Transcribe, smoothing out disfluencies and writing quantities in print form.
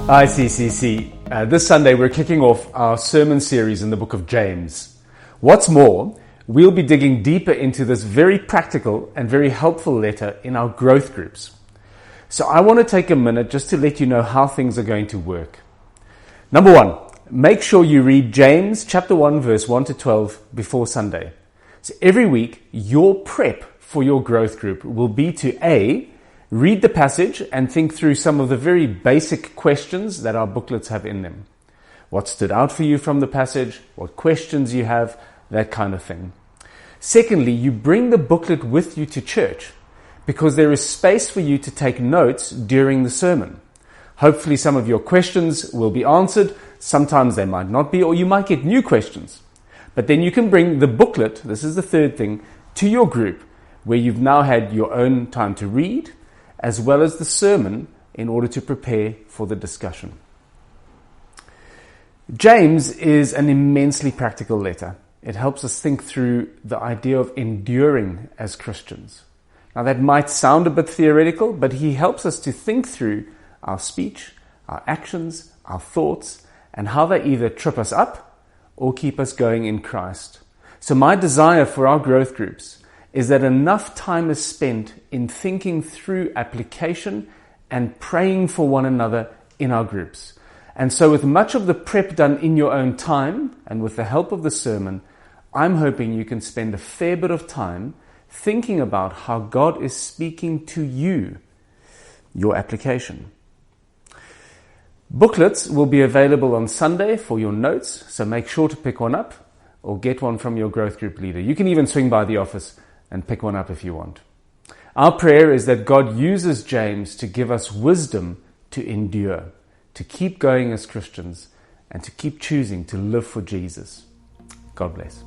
Hi CCC. This Sunday we're kicking off our sermon series in the book of James. What's more, we'll be digging deeper into this very practical and very helpful letter in our growth groups. So I want to take a minute just to let you know how things are going to work. Number one, make sure you read James chapter 1 verse 1 to 12 before Sunday. So every week, your prep for your growth group will be to A, read the passage and think through some of the very basic questions that our booklets have in them. What stood out for you from the passage, what questions you have, that kind of thing. Secondly, you bring the booklet with you to church because there is space for you to take notes during the sermon. Hopefully some of your questions will be answered, sometimes they might not be, or you might get new questions. But then you can bring the booklet, this is the third thing, to your group where you've now had your own time to read, as well as the sermon in order to prepare for the discussion. James is an immensely practical letter. It helps us think through the idea of enduring as Christians. Now that might sound a bit theoretical, but he helps us to think through our speech, our actions, our thoughts, and how they either trip us up or keep us going in Christ. So my desire for our growth groups is that enough time is spent in thinking through application and praying for one another in our groups. And so with much of the prep done in your own time and with the help of the sermon, I'm hoping you can spend a fair bit of time thinking about how God is speaking to you, your application. Booklets will be available on Sunday for your notes, so make sure to pick one up or get one from your growth group leader. You can even swing by the office and pick one up if you want. Our prayer is that God uses James to give us wisdom to endure, to keep going as Christians, and to keep choosing to live for Jesus. God bless.